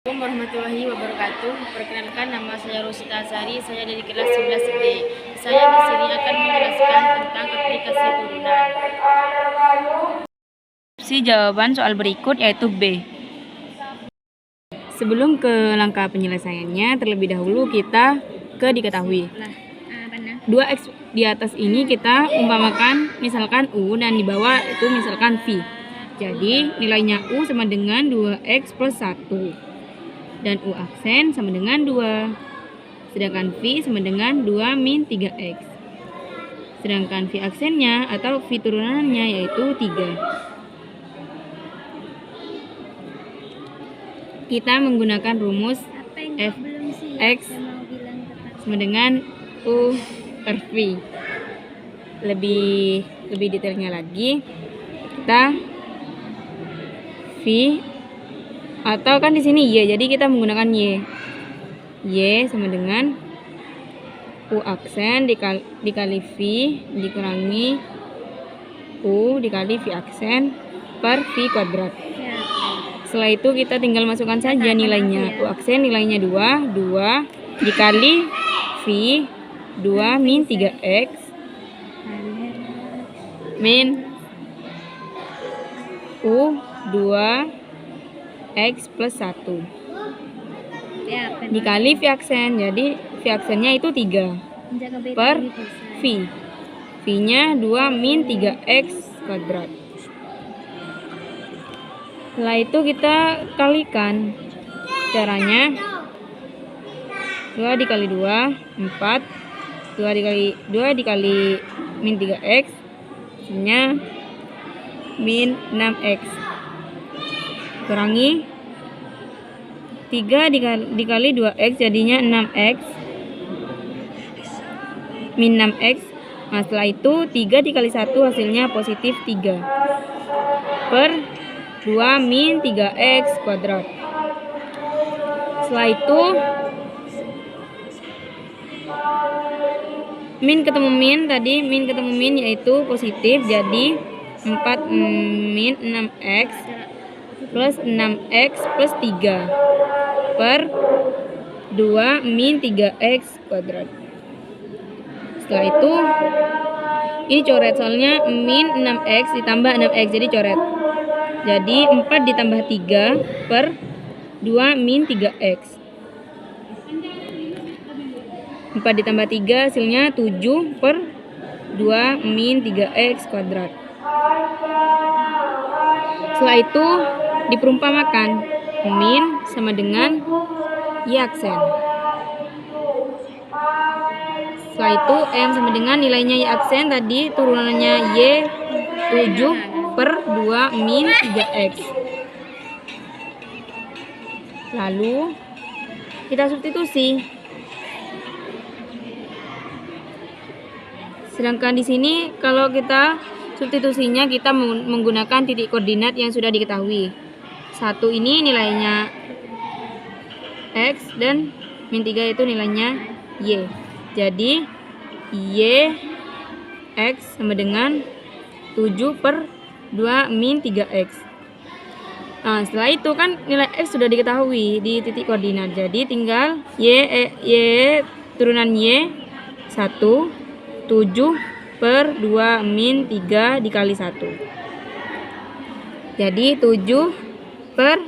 Assalamualaikum warahmatullahi wabarakatuh. Perkenalkan, nama saya Rosita Azhari, saya dari kelas 11B. Saya di sini akan menjelaskan tentang aplikasi urunan. Si jawaban soal berikut yaitu B. Sebelum ke langkah penyelesaiannya, terlebih dahulu kita ke diketahui. Dua X di atas ini kita umpamakan misalkan U dan di bawah itu misalkan V. Jadi nilainya U sama dengan 2X plus 1. Dan U aksen sama dengan 2. Sedangkan V sama dengan 2 min 3X. Sedangkan V aksennya atau V turunannya yaitu 3. Kita menggunakan rumus Fx sama dengan U per V. Lebih detailnya lagi, kita V atau kan di sini Y, jadi kita menggunakan Y. Y sama dengan U aksen dikali V dikurangi U dikali V aksen per V kuadrat. Setelah itu kita tinggal masukkan saja nilainya. U aksen nilainya 2 dikali V 2 min 3X min U 2X plus 1 dikali V aksen. Jadi V aksennya itu 3 per V. V-nya 2 min 3X kuadrat. Setelah itu kita kalikan. Caranya 2 dikali 2 4, 2 dikali min 3X hasilnya min 6X kurangi 3 dikali 2X jadinya 6X min 6X. Nah, setelah itu 3 dikali 1 hasilnya positif 3 per 2 min 3X kuadrat. Setelah itu min ketemu min, tadi min ketemu min yaitu positif, jadi 4 min 6X plus 6X plus 3 per 2 min 3X kuadrat. Setelah itu ini coret, soalnya min 6X ditambah 6X jadi coret. Jadi 4 ditambah 3 per 2 min 3X. 4 ditambah 3 hasilnya 7 per 2 min 3X kuadrat. Setelah itu diperumpamakan. Min sama dengan Y aksen. Setelah itu M sama dengan nilainya Y aksen, tadi turunannya Y 7 per 2 min 3X. Lalu kita substitusi. Sedangkan di sini kalau kita substitusinya kita menggunakan titik koordinat yang sudah diketahui. 1 ini nilainya X dan min 3 itu nilainya Y. Jadi Y X sama dengan 7 per 2 min 3X. Nah, setelah itu kan nilai X sudah diketahui di titik koordinat. Jadi tinggal Y turunan Y 1 7 per 2 min 3 dikali 1. Jadi 7 per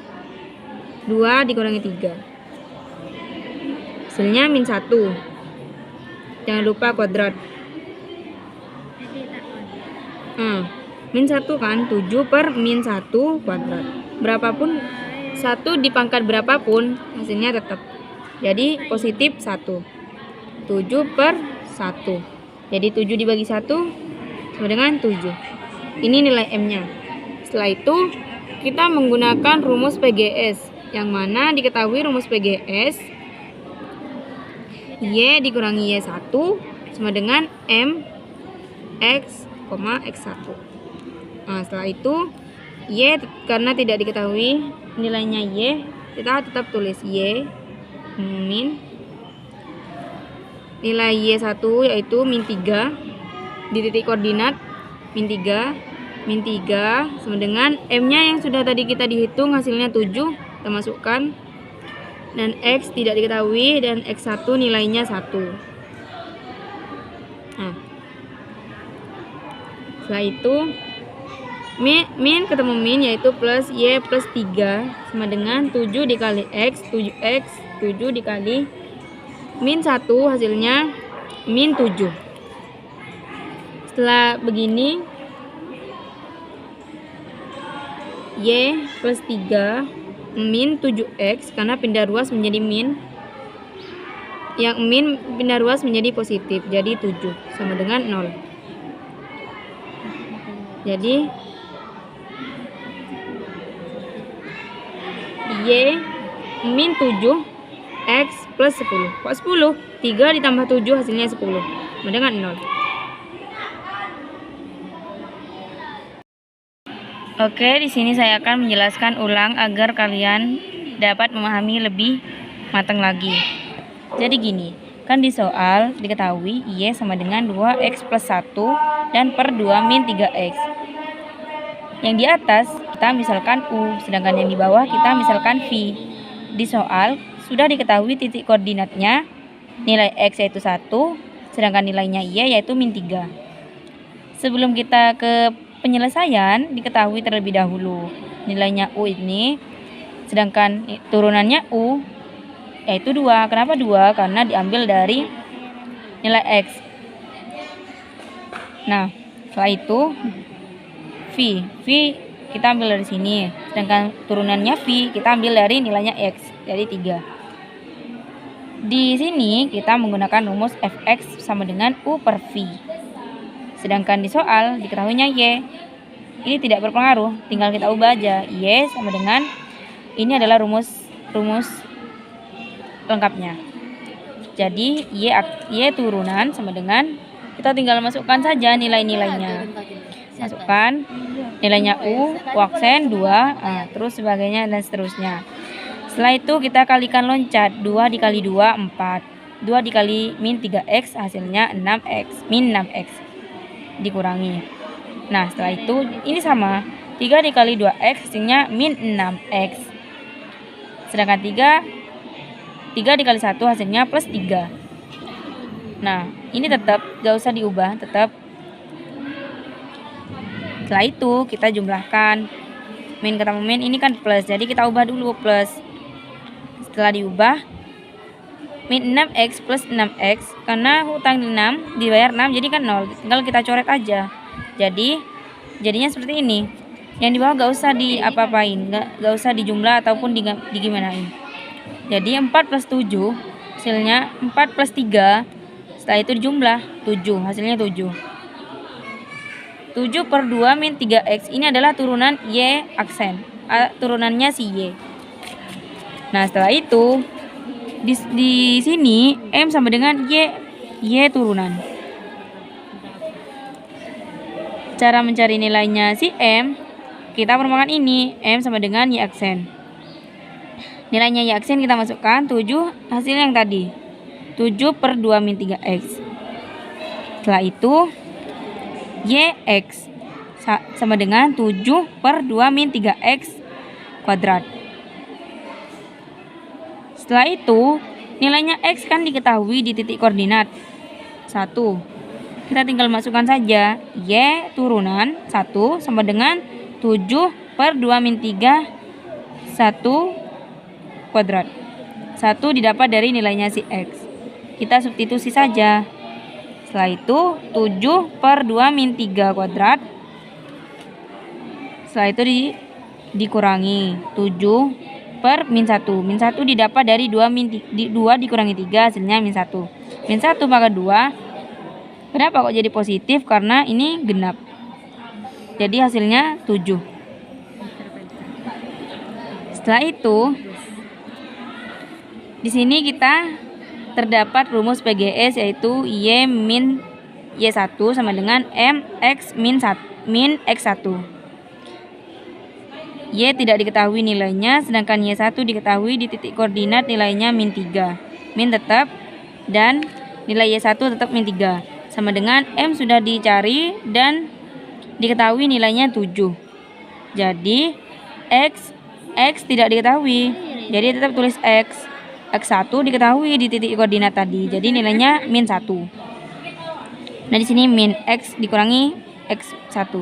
2 dikurangi 3. Hasilnya min 1. Jangan lupa kuadrat. Min 1 kan 7 per min 1 kuadrat. Berapapun 1 dipangkat berapapun hasilnya tetap. Jadi positif 1. 7 per 1. Jadi 7 dibagi 1 sama dengan 7. Ini nilai M-nya. Setelah itu kita menggunakan rumus PGS. Yang mana diketahui rumus PGS Y dikurangi Y1 sama dengan M X, X1. Nah, setelah itu Y karena tidak diketahui nilainya Y, kita tetap tulis Y min nilai Y1 yaitu min 3 di titik koordinat min 3 sama dengan M nya yang sudah tadi kita dihitung hasilnya 7, kita masukkan dan X tidak diketahui, dan X1 nilainya 1. Nah, setelah itu min ketemu min, yaitu plus Y plus 3 sama dengan 7 dikali X, 7X, 7 dikali min 1, hasilnya min 7. Setelah begini, Y plus 3 min 7X, karena pindah ruas menjadi min, yang min pindah ruas menjadi positif, jadi 7 sama dengan 0. Jadi Y min 7 X plus 10. Kok 10? 3 ditambah 7 hasilnya 10 sama dengan 0. Oke, di sini saya akan menjelaskan ulang agar kalian dapat memahami lebih matang lagi. Jadi gini, kan di soal diketahui Y sama dengan 2X plus 1 dan per 2 min 3X. Yang di atas kita misalkan U, sedangkan yang di bawah kita misalkan V. Di soal sudah diketahui titik koordinatnya, nilai X yaitu 1, sedangkan nilainya Y yaitu min 3. Sebelum kita ke penyelesaian, diketahui terlebih dahulu nilainya U ini, sedangkan turunannya U yaitu 2. Kenapa 2? Karena diambil dari nilai X. Nah, setelah itu V kita ambil dari sini, sedangkan turunannya V kita ambil dari nilainya X, jadi 3. Di sini kita menggunakan rumus Fx sama dengan U per V. Sedangkan di soal diketahuinya Y. Ini tidak berpengaruh, tinggal kita ubah aja. Y sama dengan, ini adalah rumus lengkapnya. Jadi Y turunan sama dengan, kita tinggal masukkan saja nilai-nilainya. Masukkan nilainya U aksen 2, terus sebagainya dan seterusnya. Setelah itu kita kalikan loncat, 2 dikali 2 4, 2 dikali min 3X hasilnya 6X, min 6X dikurangi. Nah, setelah itu ini sama, 3 dikali 2X hasilnya min 6X, sedangkan 3 dikali 1 hasilnya plus 3. Nah, ini tetap gak usah diubah, tetap. Setelah itu kita jumlahkan, min ketemu min, ini kan plus, jadi kita ubah dulu plus. Setelah diubah, min 6X plus 6X, karena hutang 6 dibayar 6 jadi kan 0, tinggal kita coret aja. Jadinya seperti ini. Yang di bawah gak usah diapa-apain, gak usah dijumlah ataupun digimanain. Jadi 4 plus 7 hasilnya 4 plus 3, setelah itu dijumlah 7, hasilnya 7. 7 per 2 min 3X, ini adalah turunan Y aksen, turunannya si Y. Nah, setelah itu di sini M sama dengan Y turunan. Cara mencari nilainya si M, kita permukaan ini, M sama dengan Y aksen. Nilainya Y aksen kita masukkan 7, hasil yang tadi 7 per 2 min 3X. Setelah itu YX sama dengan 7 per 2 min 3X kuadrat. Setelah itu nilainya X kan diketahui di titik koordinat 1. Kita tinggal masukkan saja Y turunan 1 sama dengan 7 per 2 min 3 1 kuadrat. 1 didapat dari nilainya si X. Kita substitusi saja. Setelah itu 7 per 2 min 3 kuadrat. Setelah itu dikurangi 7 per min 1. Min 1 didapat dari 2 dikurangi 3 hasilnya min 1. Min 1 maka 2. Kenapa kok jadi positif? Karena ini genap. Jadi hasilnya 7. Setelah itu di sini kita terdapat rumus PGS, yaitu Y min Y1 sama dengan MX min X1. Y tidak diketahui nilainya, sedangkan Y1 diketahui di titik koordinat nilainya min 3. Min tetap dan nilai Y1 tetap min 3. Sama dengan M sudah dicari dan diketahui nilainya 7. Jadi X tidak diketahui, jadi tetap tulis X. X1 diketahui di titik koordinat tadi. Jadi nilainya min 1. Nah, di sini min X dikurangi X1.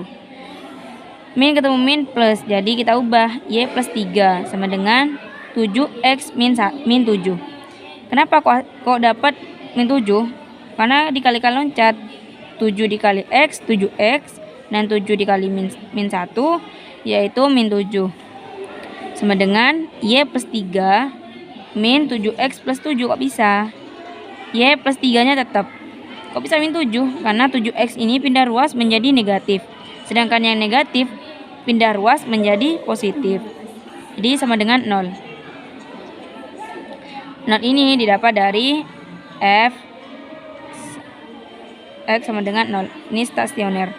Min ketemu min plus. Jadi kita ubah Y plus 3 sama dengan 7X min 7. Kenapa kok dapat min 7? Karena dikalikan loncat. 7 dikali X, 7X. Dan 7 dikali min 1, yaitu min 7. Sama dengan Y plus 3 min 7X plus 7. Kok bisa? Y plus 3 nya tetap. Kok bisa min 7? Karena 7X ini pindah ruas menjadi negatif. Sedangkan yang negatif pindah ruas menjadi positif. Jadi sama dengan 0. 0 ini didapat dari F X sama dengan 0. Ini stasioner.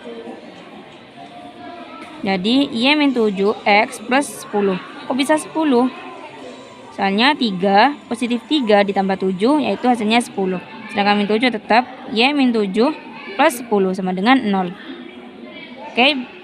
Jadi Y min 7X plus 10. Kok bisa 10? Soalnya 3 positif 3 ditambah 7 yaitu hasilnya 10. Sedangkan min 7 tetap Y min 7 plus 10 sama dengan 0. Oke.